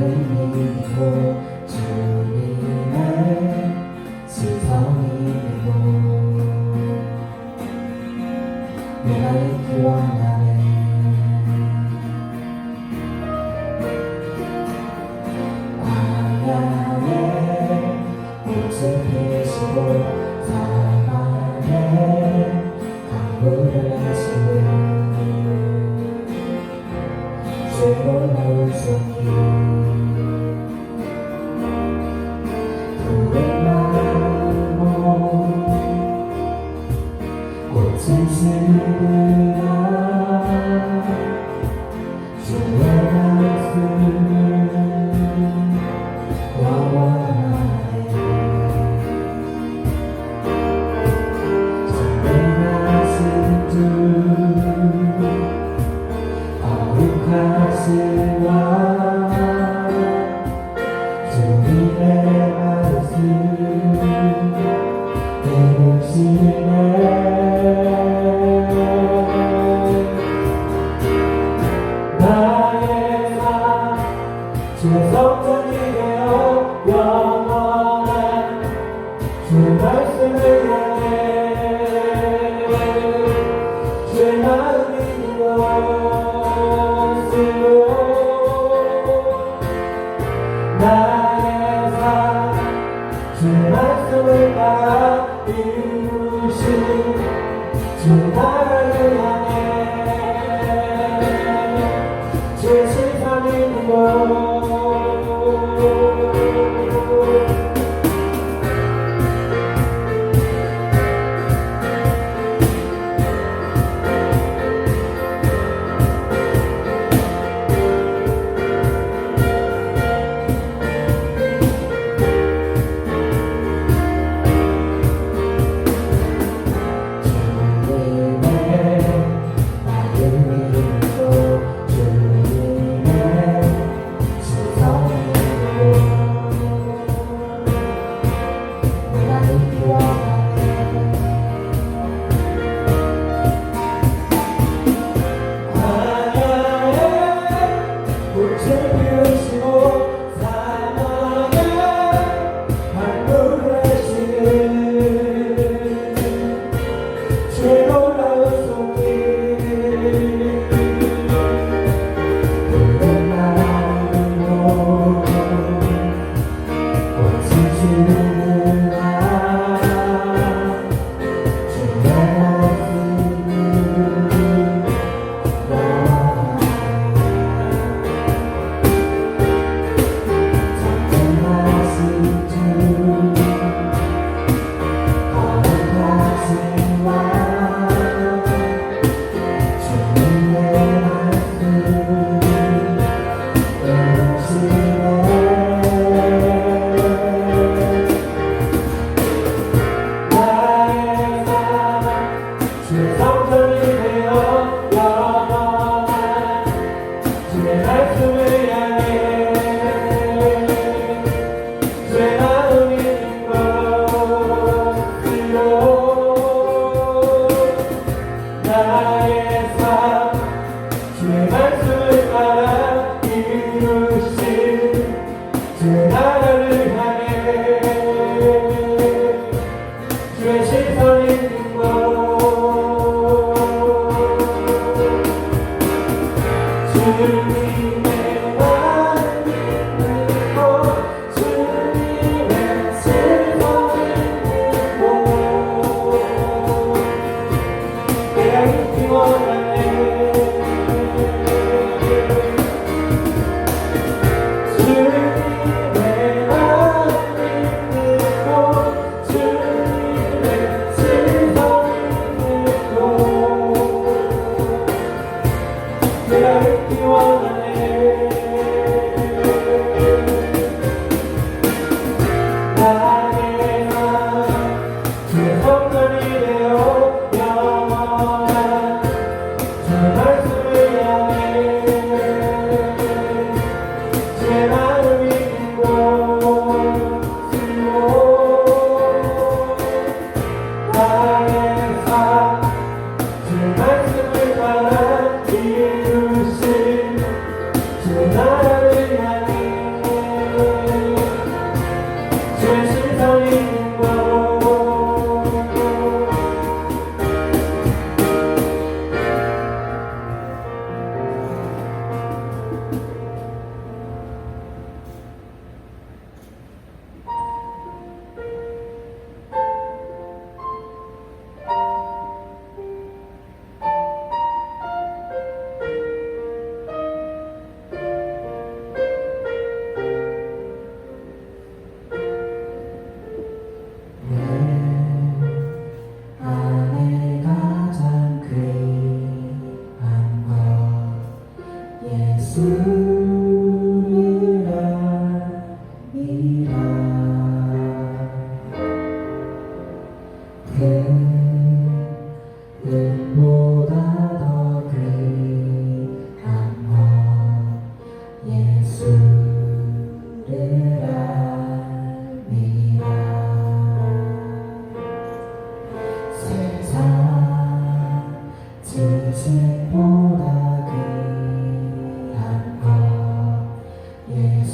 믿고 주님의 시선이 되고 내가 있기 원하네. 광야에 꽃을 피우시고 사막에 강물을 하시는 즐거운 손길 푸른 나무 꽃을 지으라 주의 말씀을 원하네. 찬미하신 주 거룩하시와 주님의 말씀 이루시네. 나의 삶 주의 성전이 되어 영원한 주 말씀을 향해 주의 마음이 것으로 나의 삶 주의 말씀을 따라 이루신 주 나라를 향해 주의 시선이 있는 것. 말씀을 향해 제 마음이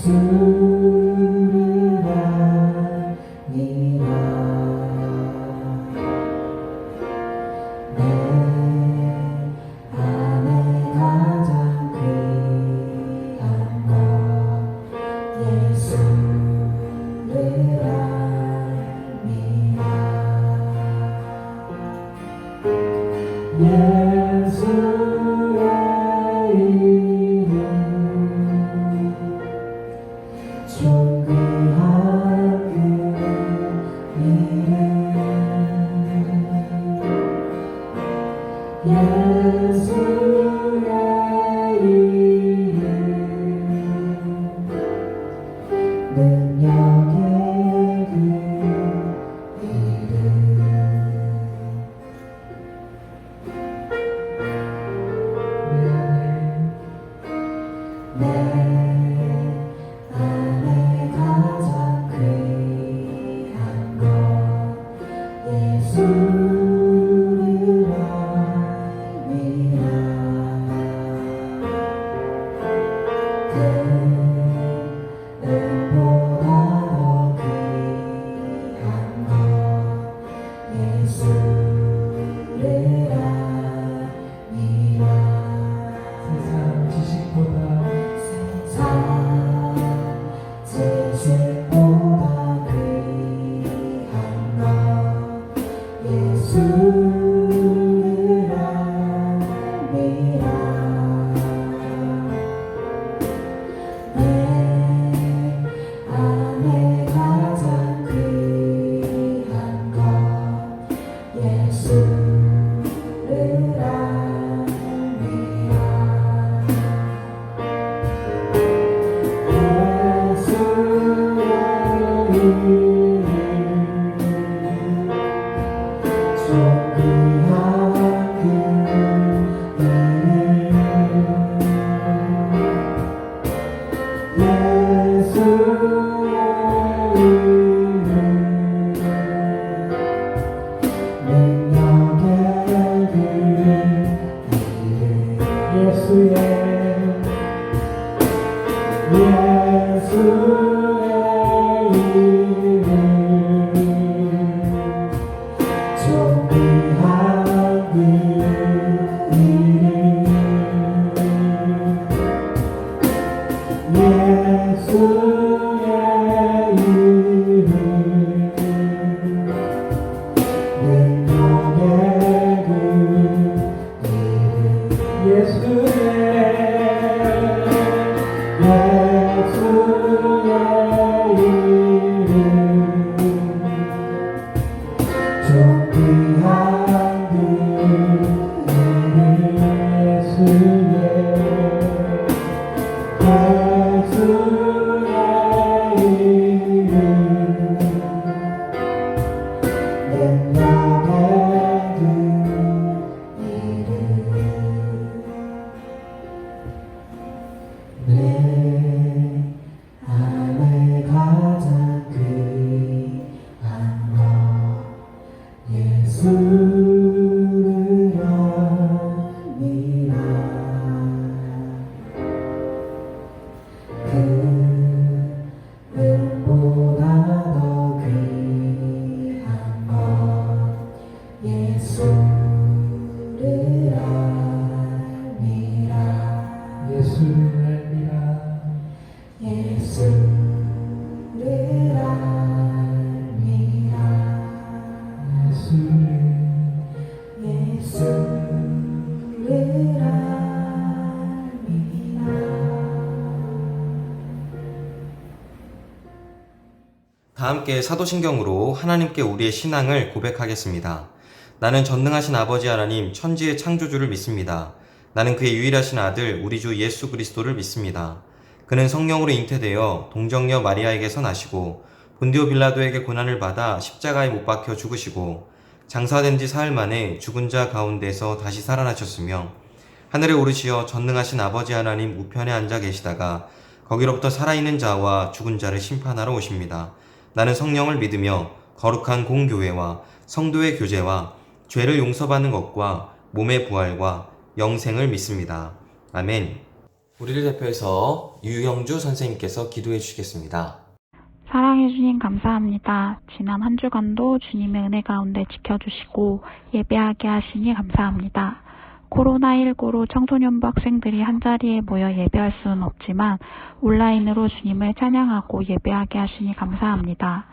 예수를 아니라 내 안에 가장 귀한 것 예수를 아니라 예수의 이름 존귀한 그 이름 예수의 이름 능력의 그 이름 내 안에 가장 귀한 것 예수를 아니라 그 은보다 더 귀한 것 예수를 아니라 세상 지식보다 귀한 것 예수를 아니라 내 안에 가장 귀한 것 예수를 아니라 다 함께 사도신경으로 하나님께 우리의 신앙을 고백하겠습니다. 나는 전능하신 아버지 하나님 천지의 창조주를 믿습니다. 나는 그의 유일하신 아들 우리 주 예수 그리스도를 믿습니다. 그는 성령으로 잉태되어 동정녀 마리아에게서 나시고 본디오 빌라도에게 고난을 받아 십자가에 못 박혀 죽으시고 장사된 지 사흘 만에 죽은 자 가운데서 다시 살아나셨으며 하늘에 오르시어 전능하신 아버지 하나님 우편에 앉아 계시다가 거기로부터 살아있는 자와 죽은 자를 심판하러 오십니다. 나는 성령을 믿으며 거룩한 공교회와 성도의 교제와 죄를 용서받는 것과 몸의 부활과 영생을 믿습니다. 아멘. 우리를 대표해서 유영주 선생님께서 기도해 주시겠습니다. 사랑해 주님 감사합니다. 지난 한 주간도 주님의 은혜 가운데 지켜주시고 예배하게 하시니 감사합니다. 코로나19로 청소년부 학생들이 한자리에 모여 예배할 수는 없지만 온라인으로 주님을 찬양하고 예배하게 하시니 감사합니다.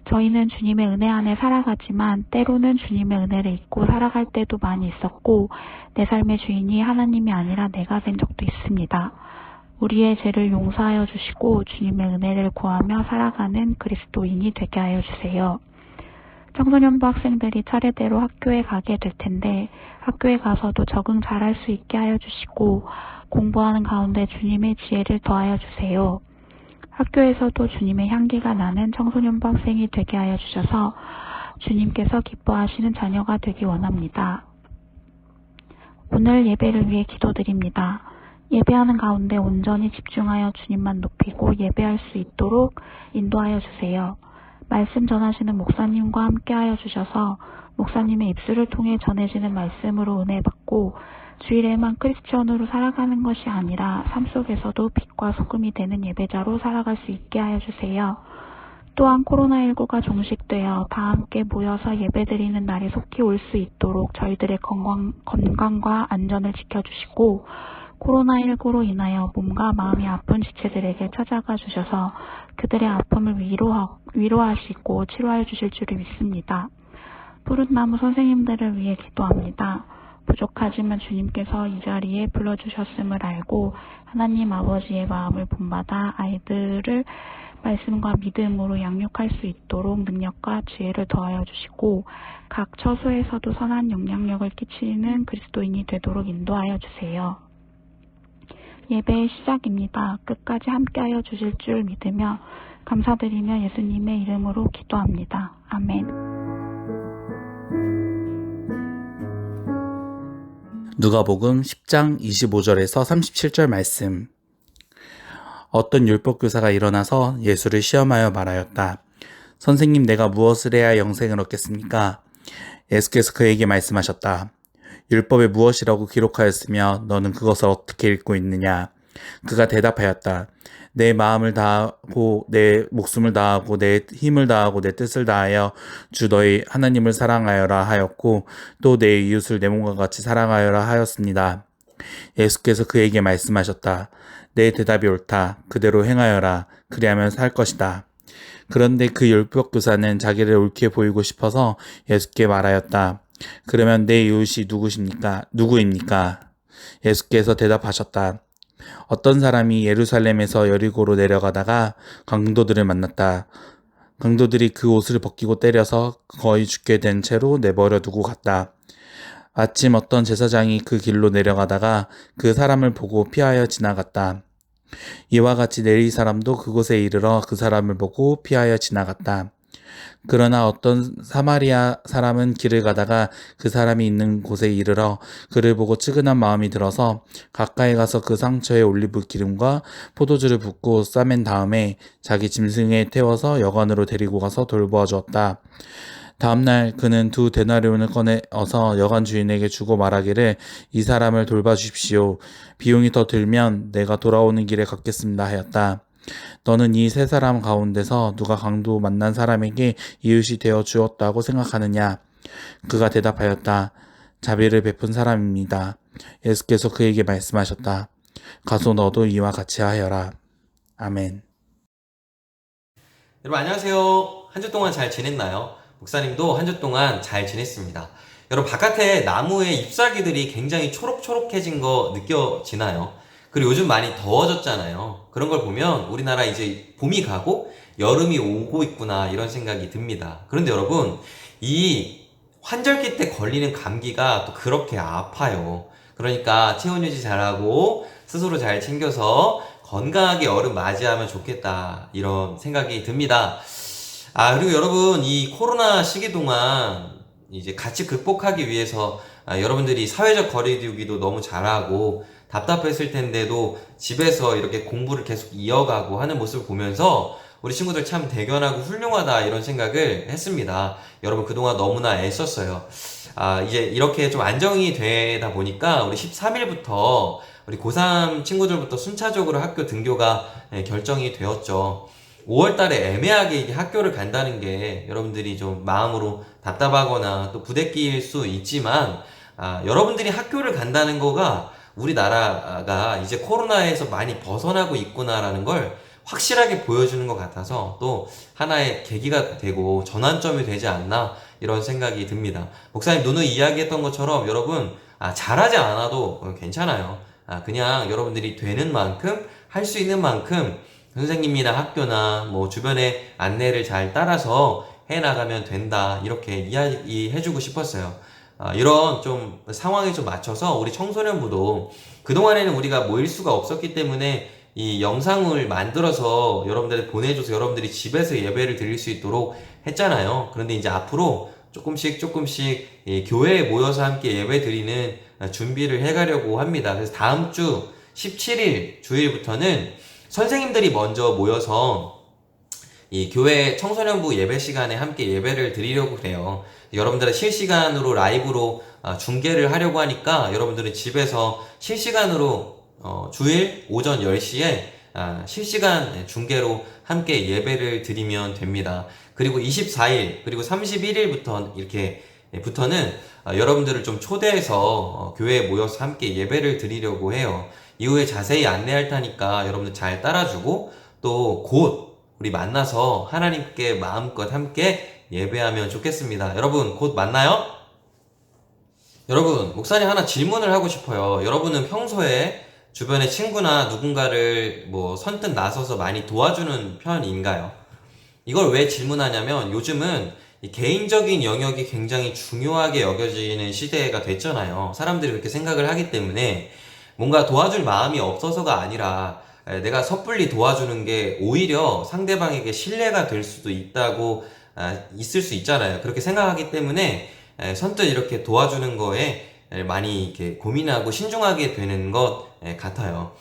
저희는 주님의 은혜 안에 살아가지만 때로는 주님의 은혜를 잊고 살아갈 때도 많이 있었고 내 삶의 주인이 하나님이 아니라 내가 된 적도 있습니다. 우리의 죄를 용서하여 주시고 주님의 은혜를 구하며 살아가는 그리스도인이 되게 하여 주세요. 청소년부 학생들이 차례대로 학교에 가게 될 텐데 학교에 가서도 적응 잘할 수 있게 하여 주시고 공부하는 가운데 주님의 지혜를 더하여 주세요. 학교에서도 주님의 향기가 나는 청소년부 학생이 되게 하여 주셔서 주님께서 기뻐하시는 자녀가 되기 원합니다. 오늘 예배를 위해 기도드립니다. 예배하는 가운데 온전히 집중하여 주님만 높이고 예배할 수 있도록 인도하여 주세요. 말씀 전하시는 목사님과 함께 하여 주셔서 목사님의 입술을 통해 전해지는 말씀으로 은혜 받고 주일에만 크리스천으로 살아가는 것이 아니라 삶 속에서도 빛과 소금이 되는 예배자로 살아갈 수 있게 하여 주세요. 또한 코로나19가 종식되어 다 함께 모여서 예배드리는 날이 속히 올 수 있도록 저희들의 건강과 안전을 지켜주시고 코로나19로 인하여 몸과 마음이 아픈 지체들에게 찾아가 주셔서 그들의 아픔을 위로하시고 치료해 주실 줄을 믿습니다. 푸른나무 선생님들을 위해 기도합니다. 부족하지만 주님께서 이 자리에 불러주셨음을 알고 하나님 아버지의 마음을 본받아 아이들을 말씀과 믿음으로 양육할 수 있도록 능력과 지혜를 더하여 주시고 각 처소에서도 선한 영향력을 끼치는 그리스도인이 되도록 인도하여 주세요. 예배의 시작입니다. 끝까지 함께하여 주실 줄 믿으며 감사드리며 예수님의 이름으로 기도합니다. 아멘. 누가복음 10장 25절에서 37절 말씀. 어떤 율법교사가 일어나서 예수를 시험하여 말하였다. 선생님, 내가 무엇을 해야 영생을 얻겠습니까? 예수께서 그에게 말씀하셨다. 율법에 무엇이라고 기록하였으며 너는 그것을 어떻게 읽고 있느냐? 그가 대답하였다. 내 마음을 다하고 내 목숨을 다하고 내 힘을 다하고 내 뜻을 다하여 주 너희 하나님을 사랑하여라 하였고 또 내 이웃을 내 몸과 같이 사랑하여라 하였습니다. 예수께서 그에게 말씀하셨다. 내 대답이 옳다. 그대로 행하여라. 그리하면 살 것이다. 그런데 그 율법교사는 자기를 옳게 보이고 싶어서 예수께 말하였다. 그러면 내 이웃이 누구입니까? 예수께서 대답하셨다. 어떤 사람이 예루살렘에서 여리고로 내려가다가 강도들을 만났다. 강도들이 그 옷을 벗기고 때려서 거의 죽게 된 채로 내버려 두고 갔다. 마침 어떤 제사장이 그 길로 내려가다가 그 사람을 보고 피하여 지나갔다. 이와 같이 내릴 사람도 그곳에 이르러 그 사람을 보고 피하여 지나갔다. 그러나 어떤 사마리아 사람은 길을 가다가 그 사람이 있는 곳에 이르러 그를 보고 측은한 마음이 들어서 가까이 가서 그 상처에 올리브 기름과 포도주를 붓고 싸맨 다음에 자기 짐승에 태워서 여관으로 데리고 가서 돌보아 주었다. 다음날 그는 2데나리온을 꺼내어서 여관 주인에게 주고 말하기를 이 사람을 돌봐주십시오. 비용이 더 들면 내가 돌아오는 길에 갚겠습니다 하였다. 너는 이 세 사람 가운데서 누가 강도 만난 사람에게 이웃이 되어 주었다고 생각하느냐? 그가 대답하였다. 자비를 베푼 사람입니다. 예수께서 그에게 말씀하셨다. 가서 너도 이와 같이 하여라. 아멘. 여러분 안녕하세요. 한 주 동안 잘 지냈나요? 목사님도 한 주 동안 잘 지냈습니다. 여러분 바깥에 나무의 잎사귀들이 굉장히 초록초록해진 거 느껴지나요? 그리고 요즘 많이 더워졌잖아요. 그런 걸 보면 우리나라 이제 봄이 가고 여름이 오고 있구나 이런 생각이 듭니다. 그런데 여러분 이 환절기 때 걸리는 감기가 또 그렇게 아파요. 그러니까 체온 유지 잘하고 스스로 잘 챙겨서 건강하게 여름 맞이하면 좋겠다 이런 생각이 듭니다. 그리고 여러분 이 코로나 시기 동안 이제 같이 극복하기 위해서 여러분들이 사회적 거리두기도 너무 잘하고 답답했을 텐데도 집에서 이렇게 공부를 계속 이어가고 하는 모습을 보면서 우리 친구들 참 대견하고 훌륭하다 이런 생각을 했습니다. 여러분 그동안 너무나 애썼어요. 이제 이렇게 좀 안정이 되다 보니까 우리 13일부터 우리 고3 친구들부터 순차적으로 학교 등교가 결정이 되었죠. 5월 달에 애매하게 이게 학교를 간다는 게 여러분들이 좀 마음으로 답답하거나 또 부대끼일 수 있지만, 여러분들이 학교를 간다는 거가 우리나라가 이제 코로나에서 많이 벗어나고 있구나라는 걸 확실하게 보여주는 것 같아서 또 하나의 계기가 되고 전환점이 되지 않나 이런 생각이 듭니다. 목사님 누누이 이야기했던 것처럼 여러분 잘하지 않아도 괜찮아요. 그냥 여러분들이 되는 만큼 할 수 있는 만큼 선생님이나 학교나 뭐 주변의 안내를 잘 따라서 해나가면 된다 이렇게 이야기해주고 싶었어요. 이런 좀 상황에 좀 맞춰서 우리 청소년부도 그동안에는 우리가 모일 수가 없었기 때문에 이 영상을 만들어서 여러분들한테 보내줘서 여러분들이 집에서 예배를 드릴 수 있도록 했잖아요. 그런데 이제 앞으로 조금씩 이 교회에 모여서 함께 예배 드리는 준비를 해가려고 합니다. 그래서 다음 주 17일 주일부터는 선생님들이 먼저 모여서 이 교회 청소년부 예배 시간에 함께 예배를 드리려고 그래요. 여러분들은 실시간으로 라이브로 중계를 하려고 하니까 여러분들은 집에서 실시간으로 주일 오전 10시에 실시간 중계로 함께 예배를 드리면 됩니다. 그리고 24일 그리고 31일부터 부터는 여러분들을 좀 초대해서 교회에 모여서 함께 예배를 드리려고 해요. 이후에 자세히 안내할 테니까 여러분들 잘 따라주고 또 곧 우리 만나서 하나님께 마음껏 함께 예배하면 좋겠습니다. 여러분 곧 만나요? 여러분 목사님 하나 질문을 하고 싶어요. 여러분은 평소에 주변의 친구나 누군가를 뭐 선뜻 나서서 많이 도와주는 편인가요? 이걸 왜 질문하냐면 요즘은 이 개인적인 영역이 굉장히 중요하게 여겨지는 시대가 됐잖아요. 사람들이 그렇게 생각을 하기 때문에 뭔가 도와줄 마음이 없어서가 아니라 내가 섣불리 도와주는 게 오히려 상대방에게 신뢰가 될 수도 있을 수 있잖아요. 그렇게 생각하기 때문에 선뜻 이렇게 도와주는 거에 많이 이렇게 고민하고 신중하게 되는 것 같아요.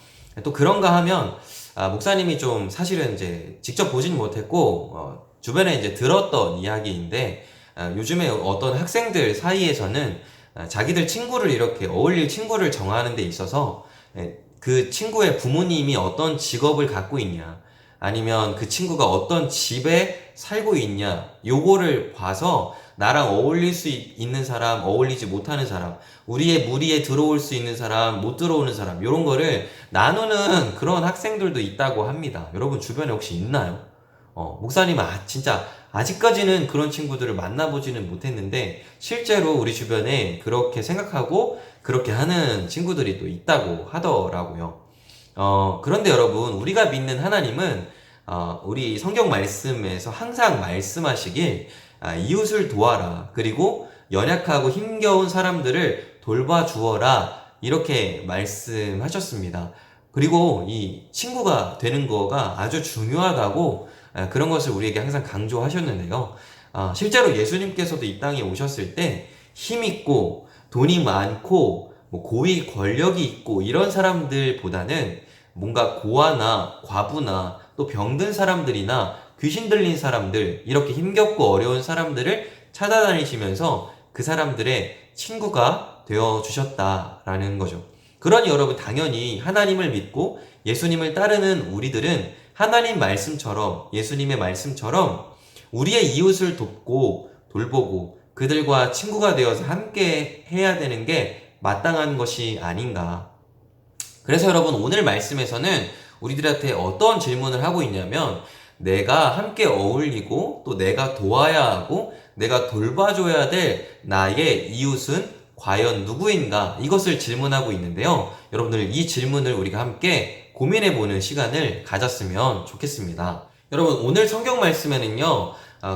또 그런가 하면 목사님이 좀 사실은 이제 직접 보진 못했고 주변에 이제 들었던 이야기인데 요즘에 어떤 학생들 사이에서는 자기들 친구를 이렇게 어울릴 친구를 정하는 데 있어서 그 친구의 부모님이 어떤 직업을 갖고 있냐 아니면 그 친구가 어떤 집에 살고 있냐 요거를 봐서 나랑 어울릴 수 있는 사람, 어울리지 못하는 사람, 우리의 무리에 들어올 수 있는 사람, 못 들어오는 사람 이런 거를 나누는 그런 학생들도 있다고 합니다. 여러분 주변에 혹시 있나요? 목사님은 진짜 아직까지는 그런 친구들을 만나보지는 못했는데 실제로 우리 주변에 그렇게 생각하고 그렇게 하는 친구들이 또 있다고 하더라고요. 그런데 여러분 우리가 믿는 하나님은 우리 성경 말씀에서 항상 말씀하시길 이웃을 도와라 그리고 연약하고 힘겨운 사람들을 돌봐주어라 이렇게 말씀하셨습니다. 그리고 이 친구가 되는 거가 아주 중요하다고 그런 것을 우리에게 항상 강조하셨는데요. 실제로 예수님께서도 이 땅에 오셨을 때 힘있고 돈이 많고 뭐 고위 권력이 있고 이런 사람들보다는 뭔가 고아나 과부나 또 병든 사람들이나 귀신 들린 사람들 이렇게 힘겹고 어려운 사람들을 찾아다니시면서 그 사람들의 친구가 되어주셨다라는 거죠. 그러니 여러분 당연히 하나님을 믿고 예수님을 따르는 우리들은 하나님 말씀처럼 예수님의 말씀처럼 우리의 이웃을 돕고 돌보고 그들과 친구가 되어서 함께 해야 되는 게 마땅한 것이 아닌가. 그래서 여러분 오늘 말씀에서는 우리들한테 어떤 질문을 하고 있냐면 내가 함께 어울리고 또 내가 도와야 하고 내가 돌봐줘야 될 나의 이웃은 과연 누구인가 이것을 질문하고 있는데요. 여러분들 이 질문을 우리가 함께 고민해보는 시간을 가졌으면 좋겠습니다. 여러분 오늘 성경 말씀에는요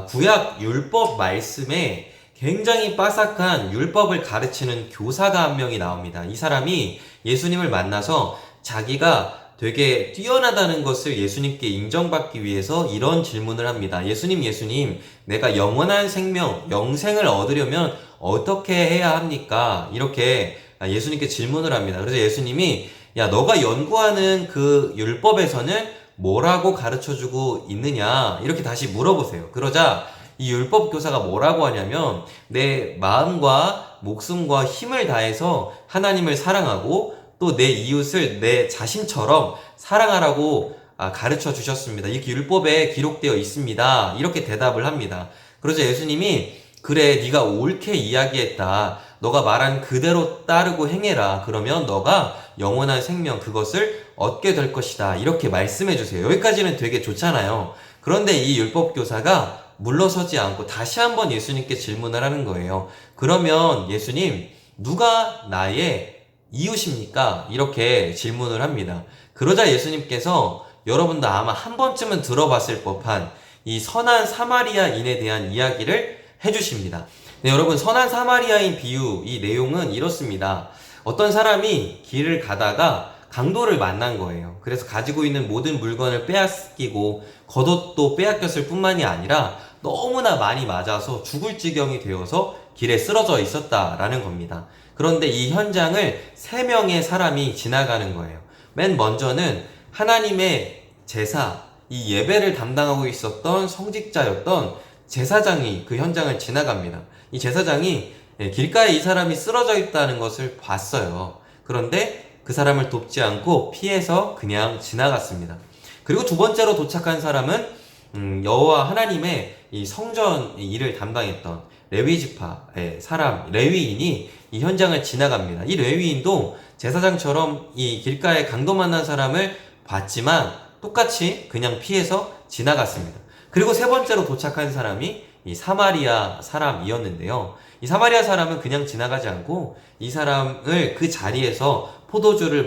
구약 율법 말씀에 굉장히 빠삭한 율법을 가르치는 교사가 한 명이 나옵니다. 이 사람이 예수님을 만나서 자기가 되게 뛰어나다는 것을 예수님께 인정받기 위해서 이런 질문을 합니다. 예수님, 내가 영원한 생명, 영생을 얻으려면 어떻게 해야 합니까? 이렇게 예수님께 질문을 합니다. 그래서 예수님이 야, 너가 연구하는 그 율법에서는 뭐라고 가르쳐주고 있느냐? 이렇게 다시 물어보세요. 그러자 이 율법 교사가 뭐라고 하냐면 내 마음과 목숨과 힘을 다해서 하나님을 사랑하고 또 내 이웃을 내 자신처럼 사랑하라고 가르쳐 주셨습니다. 이렇게 율법에 기록되어 있습니다. 이렇게 대답을 합니다. 그러자 예수님이 그래, 네가 옳게 이야기했다. 너가 말한 그대로 따르고 행해라. 그러면 너가 영원한 생명, 그것을 얻게 될 것이다. 이렇게 말씀해 주세요. 여기까지는 되게 좋잖아요. 그런데 이 율법교사가 물러서지 않고 다시 한번 예수님께 질문을 하는 거예요. 그러면 예수님, 누가 나의 이웃입니까? 이렇게 질문을 합니다. 그러자 예수님께서 여러분도 아마 한 번쯤은 들어봤을 법한 이 선한 사마리아인에 대한 이야기를 해주십니다. 네, 여러분, 선한 사마리아인 비유, 이 내용은 이렇습니다. 어떤 사람이 길을 가다가 강도를 만난 거예요. 그래서 가지고 있는 모든 물건을 빼앗기고 겉옷도 빼앗겼을 뿐만이 아니라 너무나 많이 맞아서 죽을 지경이 되어서 길에 쓰러져 있었다라는 겁니다. 그런데 이 현장을 3명의 사람이 지나가는 거예요. 맨 먼저는 하나님의 제사, 이 예배를 담당하고 있었던 성직자였던 제사장이 그 현장을 지나갑니다. 이 제사장이 길가에 이 사람이 쓰러져 있다는 것을 봤어요. 그런데 그 사람을 돕지 않고 피해서 그냥 지나갔습니다. 그리고 두 번째로 도착한 사람은 여호와 하나님의 이 성전 일을 담당했던 레위 지파의 사람, 레위인이 이 현장을 지나갑니다. 이 레위인도 제사장처럼 이 길가에 강도 만난 사람을 봤지만 똑같이 그냥 피해서 지나갔습니다. 그리고 세 번째로 도착한 사람이 이 사마리아 사람이었는데요. 이 사마리아 사람은 그냥 지나가지 않고 이 사람을 그 자리에서 포도주를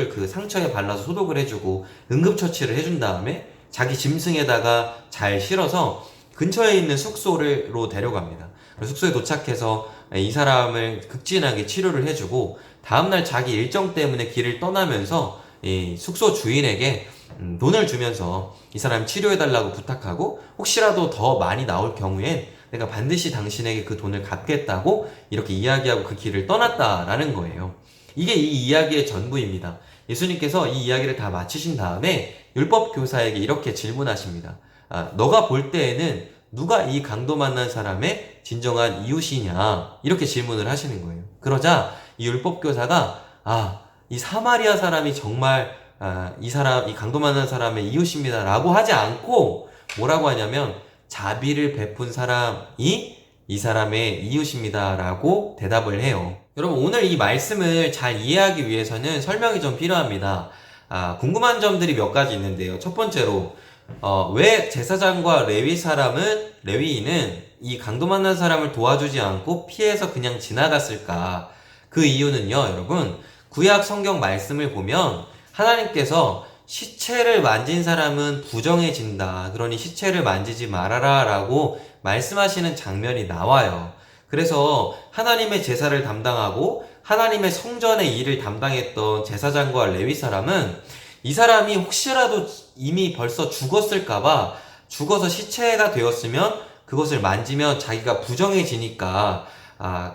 그 상처에 발라서 소독을 해주고 응급처치를 해준 다음에 자기 짐승에다가 잘 실어서 근처에 있는 숙소로 데려갑니다. 숙소에 도착해서 이 사람을 극진하게 치료를 해주고 다음날 자기 일정 때문에 길을 떠나면서 이 숙소 주인에게 돈을 주면서 이 사람 치료해달라고 부탁하고 혹시라도 더 많이 나올 경우엔 내가 반드시 당신에게 그 돈을 갚겠다고 이렇게 이야기하고 그 길을 떠났다라는 거예요. 이게 이 이야기의 전부입니다. 예수님께서 이 이야기를 다 마치신 다음에 율법 교사에게 이렇게 질문하십니다. 너가 볼 때에는 누가 이 강도 만난 사람의 진정한 이웃이냐? 이렇게 질문을 하시는 거예요. 그러자 이 율법 교사가 이 사마리아 사람이 정말 이 강도 만난 사람의 이웃입니다 라고 하지 않고 뭐라고 하냐면 자비를 베푼 사람이 이 사람의 이웃입니다 라고 대답을 해요. 여러분, 오늘 이 말씀을 잘 이해하기 위해서는 설명이 좀 필요합니다. 궁금한 점들이 몇 가지 있는데요. 첫 번째로 왜 제사장과 레위인은 이 강도 만난 사람을 도와주지 않고 피해서 그냥 지나갔을까? 그 이유는요, 여러분, 구약 성경 말씀을 보면 하나님께서 시체를 만진 사람은 부정해진다. 그러니 시체를 만지지 말아라 라고 말씀하시는 장면이 나와요. 그래서 하나님의 제사를 담당하고 하나님의 성전의 일을 담당했던 제사장과 레위 사람은 이 사람이 혹시라도 이미 벌써 죽었을까봐 죽어서 시체가 되었으면 그것을 만지면 자기가 부정해지니까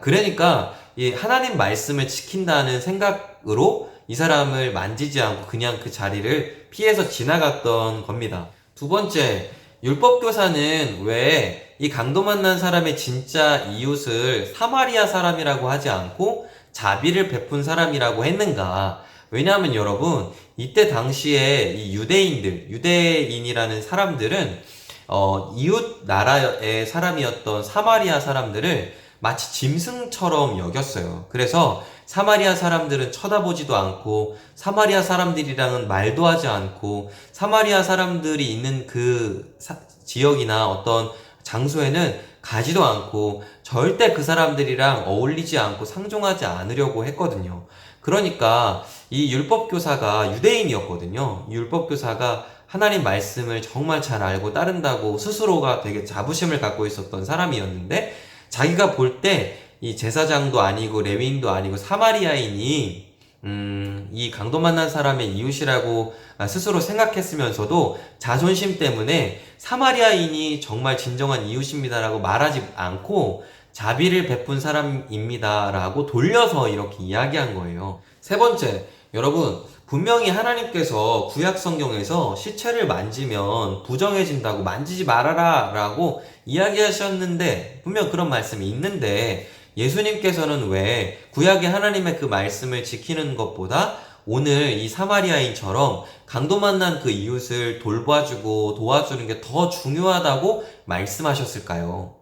그러니까 이 하나님 말씀을 지킨다는 생각으로 이 사람을 만지지 않고 그냥 그 자리를 피해서 지나갔던 겁니다. 두 번째, 율법교사는 왜 이 강도 만난 사람의 진짜 이웃을 사마리아 사람이라고 하지 않고 자비를 베푼 사람이라고 했는가? 왜냐하면 여러분, 이때 당시에 이 유대인이라는 사람들은 이웃 나라의 사람이었던 사마리아 사람들을 마치 짐승처럼 여겼어요. 그래서 사마리아 사람들은 쳐다보지도 않고 사마리아 사람들이랑은 말도 하지 않고 사마리아 사람들이 있는 그 지역이나 어떤 장소에는 가지도 않고 절대 그 사람들이랑 어울리지 않고 상종하지 않으려고 했거든요. 그러니까 이 율법교사가 유대인이었거든요. 이 율법교사가 하나님 말씀을 정말 잘 알고 따른다고 스스로가 되게 자부심을 갖고 있었던 사람이었는데 자기가 볼 때 이 제사장도 아니고 레위인도 아니고 사마리아인이 이 강도 만난 사람의 이웃이라고 스스로 생각했으면서도 자존심 때문에 사마리아인이 정말 진정한 이웃입니다라고 말하지 않고 자비를 베푼 사람입니다라고 돌려서 이렇게 이야기한 거예요. 세 번째, 여러분, 분명히 하나님께서 구약 성경에서 시체를 만지면 부정해진다고 만지지 말아라 라고 이야기하셨는데 분명 그런 말씀이 있는데 예수님께서는 왜 구약의 하나님의 그 말씀을 지키는 것보다 오늘 이 사마리아인처럼 강도 만난 그 이웃을 돌봐주고 도와주는 게 더 중요하다고 말씀하셨을까요?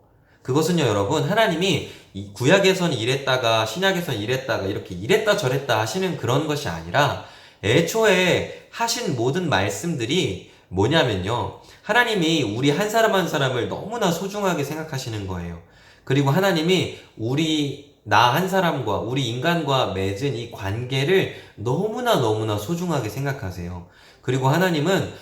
그것은요, 여러분, 하나님이 이 구약에서는 이랬다가 신약에서는 이랬다가 이렇게 이랬다 저랬다 하시는 그런 것이 아니라 애초에 하신 모든 말씀들이 뭐냐면요, 하나님이 우리 한 사람 한 사람을 너무나 소중하게 생각하시는 거예요. 그리고 하나님이 나 한 사람과 우리 인간과 맺은 이 관계를 너무나 소중하게 생각하세요. 그리고 하나님은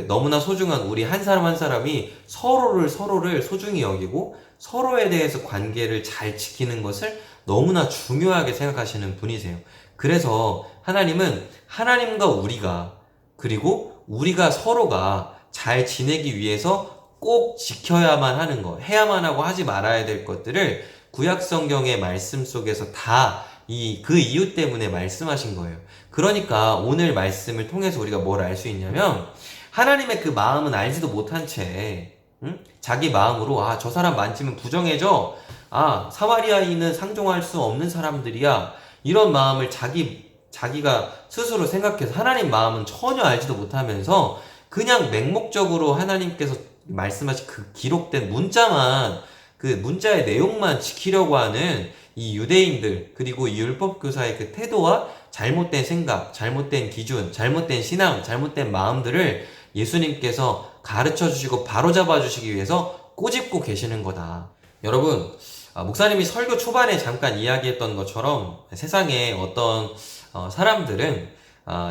너무나 소중한 우리 한 사람 한 사람이 서로를 소중히 여기고 서로에 대해서 관계를 잘 지키는 것을 너무나 중요하게 생각하시는 분이세요. 그래서 하나님은 하나님과 우리가, 그리고 우리가 서로가 잘 지내기 위해서 꼭 지켜야만 하는 것, 해야만 하고 하지 말아야 될 것들을 구약 성경의 말씀 속에서 다 그 이유 때문에 말씀하신 거예요. 그러니까 오늘 말씀을 통해서 우리가 뭘 알 수 있냐면, 하나님의 그 마음은 알지도 못한 채 자기 마음으로 저 사람 만지면 부정해져, 사마리아인은 상종할 수 없는 사람들이야, 이런 마음을 자기가 스스로 생각해서 하나님 마음은 전혀 알지도 못하면서 그냥 맹목적으로 하나님께서 말씀하신 그 기록된 그 문자의 내용만 지키려고 하는 이 유대인들, 그리고 이 율법교사의 그 태도와 잘못된 생각, 잘못된 기준, 잘못된 신앙, 잘못된 마음들을 예수님께서 가르쳐 주시고 바로잡아 주시기 위해서 꼬집고 계시는 거다. 여러분, 목사님이 설교 초반에 잠깐 이야기했던 것처럼 세상에 어떤 사람들은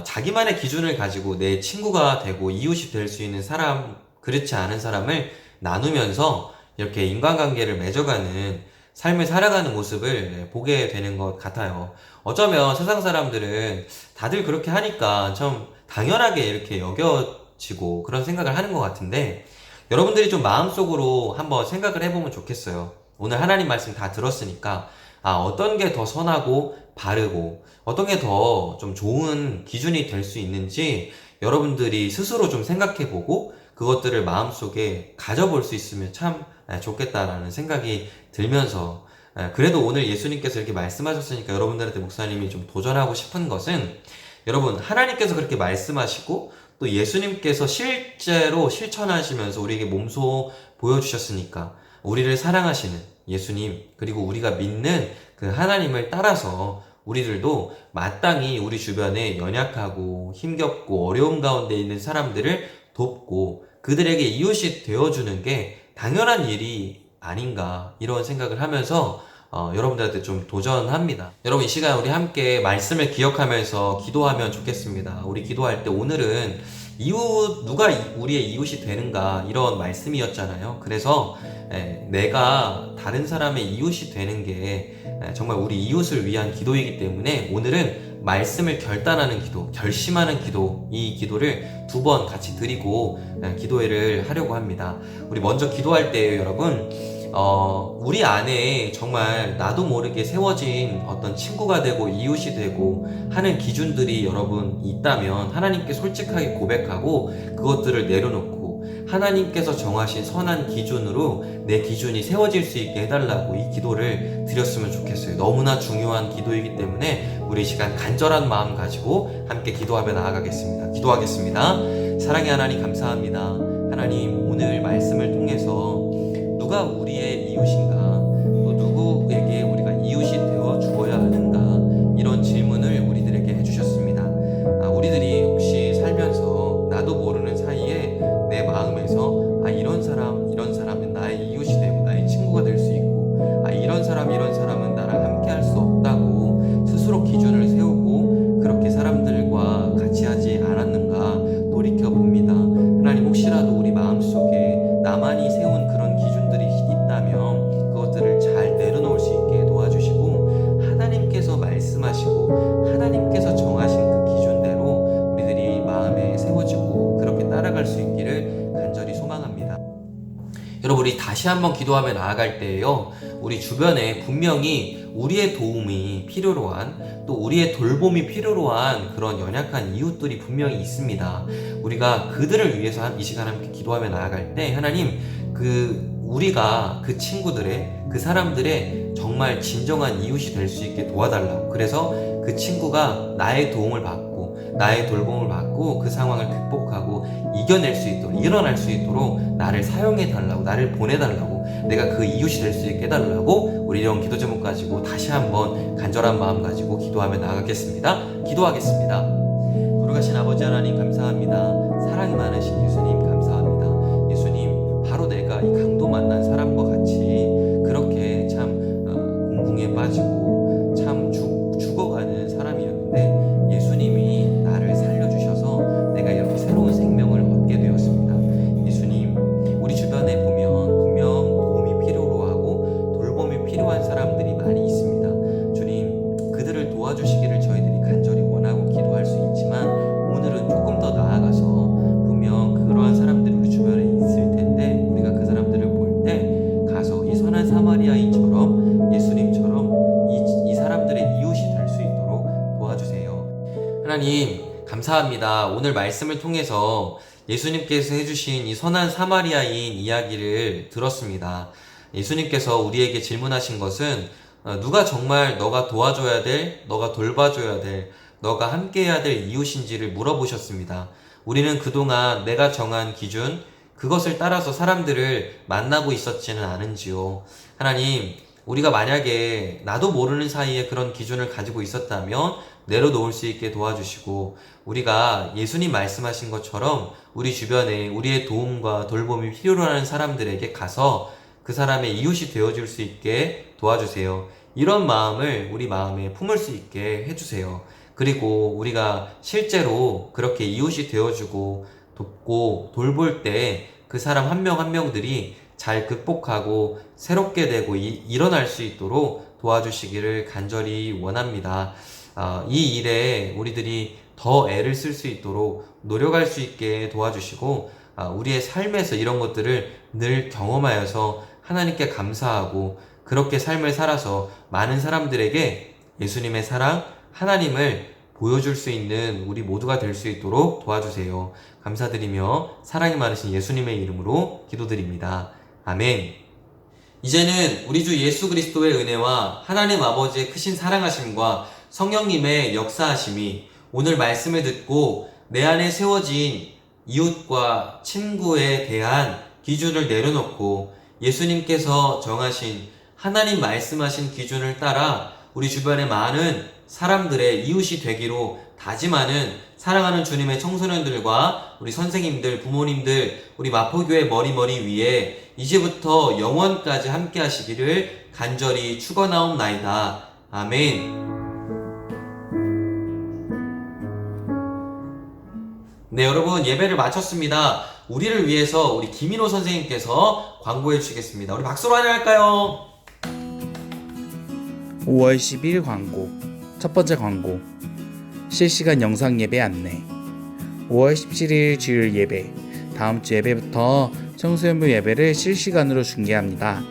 자기만의 기준을 가지고 내 친구가 되고 이웃이 될 수 있는 사람, 그렇지 않은 사람을 나누면서 이렇게 인간관계를 맺어가는 삶을 살아가는 모습을 보게 되는 것 같아요. 어쩌면 세상 사람들은 다들 그렇게 하니까 좀 당연하게 이렇게 여겨지고 그런 생각을 하는 것 같은데, 여러분들이 좀 마음속으로 한번 생각을 해보면 좋겠어요. 오늘 하나님 말씀 다 들었으니까 어떤 게 더 선하고 바르고 어떤 게 더 좀 좋은 기준이 될 수 있는지 여러분들이 스스로 좀 생각해보고 그것들을 마음속에 가져볼 수 있으면 참 좋겠다라는 생각이 들면서, 그래도 오늘 예수님께서 이렇게 말씀하셨으니까 여러분들한테 목사님이 좀 도전하고 싶은 것은, 여러분, 하나님께서 그렇게 말씀하시고 또 예수님께서 실제로 실천하시면서 우리에게 몸소 보여주셨으니까 우리를 사랑하시는 예수님, 그리고 우리가 믿는 그 하나님을 따라서 우리들도 마땅히 우리 주변에 연약하고 힘겹고 어려움 가운데 있는 사람들을 돕고 그들에게 이웃이 되어주는 게 당연한 일이 아닌가, 이런 생각을 하면서 여러분들한테 좀 도전합니다. 여러분, 이 시간 우리 함께 말씀을 기억하면서 기도하면 좋겠습니다. 우리 기도할 때 오늘은 누가 우리의 이웃이 되는가, 이런 말씀이었잖아요. 그래서 내가 다른 사람의 이웃이 되는 게 정말 우리 이웃을 위한 기도이기 때문에 오늘은 말씀을 결단하는 기도, 결심하는 기도, 이 기도를 2번 같이 드리고 기도회를 하려고 합니다. 우리 먼저 기도할 때 여러분, 우리 안에 정말 나도 모르게 세워진 어떤 친구가 되고 이웃이 되고 하는 기준들이 여러분 있다면 하나님께 솔직하게 고백하고 그것들을 내려놓고 하나님께서 정하신 선한 기준으로 내 기준이 세워질 수 있게 해달라고 이 기도를 드렸으면 좋겠어요. 너무나 중요한 기도이기 때문에 우리 이 시간 간절한 마음 가지고 함께 기도하며 나아가겠습니다. 기도하겠습니다. 사랑의 하나님, 감사합니다. 하나님, 오늘 말씀을 통해서 누가 우리의 이웃인가, 또 누구에게 우리가 이웃이 되어 주어야 하는가, 이런 질문을 우리들에게 해주셨습니다. 우리들이 혹시 살면서 나도 모르는 사이에 내 마음에서 이런 사람은 나의 이웃이 되고 나의 친구가 될 수 있고 이런 사람은 나랑 함께 할 수 없다고 스스로 기준을 세우고 그렇게 사람들과 같이 하지 않았는가 돌이켜봅니다. 하나님, 혹시라도 우리 마음속에 나만이 세운 그런 기준들이 있다면 그것들을 잘 내려놓을 수 있게 도와주시고 하나님께서 말씀하시고 하나님께서 정하신 그 기준대로 우리들이 마음에 세워지고 그렇게 따라갈 수 있기를 간절히 소망합니다. 여러분, 우리 다시 한번 기도하며 나아갈 때에요, 우리 주변에 분명히 우리의 도움이 필요로 한, 또 우리의 돌봄이 필요로 한 그런 연약한 이웃들이 분명히 있습니다. 우리가 그들을 위해서 이 시간 함께 기도하며 나아갈 때 하나님, 그 우리가 그 친구들의, 그 사람들의 정말 진정한 이웃이 될 수 있게 도와달라고. 그래서 그 친구가 나의 도움을 받고 나의 돌봄을 받고 그 상황을 극복하고 이겨낼 수 있도록, 일어날 수 있도록 나를 사용해 달라고, 나를 보내달라고, 내가 그 이웃이 될 수 있게 해달라고, 우리 이런 기도 제목 가지고 다시 한번 간절한 마음 가지고 기도하며 나가겠습니다. 기도하겠습니다. 거룩하신 아버지 하나님 감사합니다. 사랑이 많으신 예수님 감사합니다. 예수님, 바로 내가 이 강도 만난 사람과 같이 그렇게 참 공궁에 빠지고 참 죽어가는 사람이었는데 예수님이 나를 살려주셔서 내가 이렇게 새로운 생명을 얻게 되었습니다. 예수님, 우리 주변에 보면 분명 도움이 필요로 하고 돌봄이 필요한 사람들이 많이 있습니다. 주님, 그들을 도와주시기를 저희들이 간절히 원하고 기도할 수 있지만 오늘은 조금 더 나아가서 분명 그러한 사람들이 우리 주변에 있을 텐데 우리가 그 사람들을 볼 때 가서 이 선한 사마리아인처럼 예수님처럼 이 사람들의 이웃이 될 수 있도록 도와주세요. 하나님 감사합니다. 오늘 말씀을 통해서 예수님께서 해주신 이 선한 사마리아인 이야기를 들었습니다. 예수님께서 우리에게 질문하신 것은 누가 정말 너가 도와줘야 될, 너가 돌봐줘야 될, 너가 함께해야 될 이웃인지를 물어보셨습니다. 우리는 그동안 내가 정한 기준, 그것을 따라서 사람들을 만나고 있었지는 않은지요. 하나님, 우리가 만약에 나도 모르는 사이에 그런 기준을 가지고 있었다면 내려놓을 수 있게 도와주시고, 우리가 예수님 말씀하신 것처럼 우리 주변에 우리의 도움과 돌봄이 필요로 하는 사람들에게 가서 그 사람의 이웃이 되어줄 수 있게 도와주세요. 이런 마음을 우리 마음에 품을 수 있게 해주세요. 그리고 우리가 실제로 그렇게 이웃이 되어주고 돕고 돌볼 때 그 사람 한 명 한 명들이 잘 극복하고 새롭게 되고 일어날 수 있도록 도와주시기를 간절히 원합니다. 이 일에 우리들이 더 애를 쓸 수 있도록 노력할 수 있게 도와주시고, 우리의 삶에서 이런 것들을 늘 경험하여서 하나님께 감사하고 그렇게 삶을 살아서 많은 사람들에게 예수님의 사랑, 하나님을 보여줄 수 있는 우리 모두가 될 수 있도록 도와주세요. 감사드리며 사랑이 많으신 예수님의 이름으로 기도드립니다. 아멘. 이제는 우리 주 예수 그리스도의 은혜와 하나님 아버지의 크신 사랑하심과 성령님의 역사하심이 오늘 말씀을 듣고 내 안에 세워진 이웃과 친구에 대한 기준을 내려놓고 예수님께서 정하신 하나님 말씀하신 기준을 따라 우리 주변의 많은 사람들의 이웃이 되기로 다짐하는 사랑하는 주님의 청소년들과 우리 선생님들, 부모님들, 우리 마포교회 머리머리 위에 이제부터 영원까지 함께 하시기를 간절히 축원하옵나이다. 아멘. 네, 여러분 예배를 마쳤습니다. 우리를 위해서 우리 김인호 선생님께서 광고해 주시겠습니다. 우리 박수로 환영할까요? 5월 10일 광고. 첫 번째 광고. 실시간 영상 예배 안내. 5월 17일 주일 예배. 다음 주 예배부터 청소년부 예배를 실시간으로 중계합니다.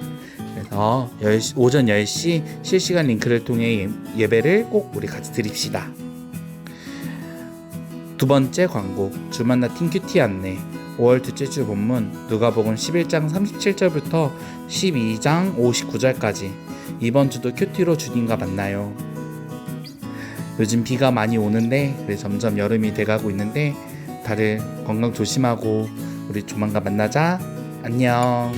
그래서 오전 10시 실시간 링크를 통해 예배를 꼭 우리 같이 드립시다. 두 번째 광고. 주만나 팀 큐티 안내. 5월 둘째 주 본문 누가복음 11장 37절부터 12장 59절까지. 이번 주도 큐티로 주님과 만나요. 요즘 비가 많이 오는데 점점 여름이 돼가고 있는데 다들 건강 조심하고 우리 조만간 만나자. 안녕.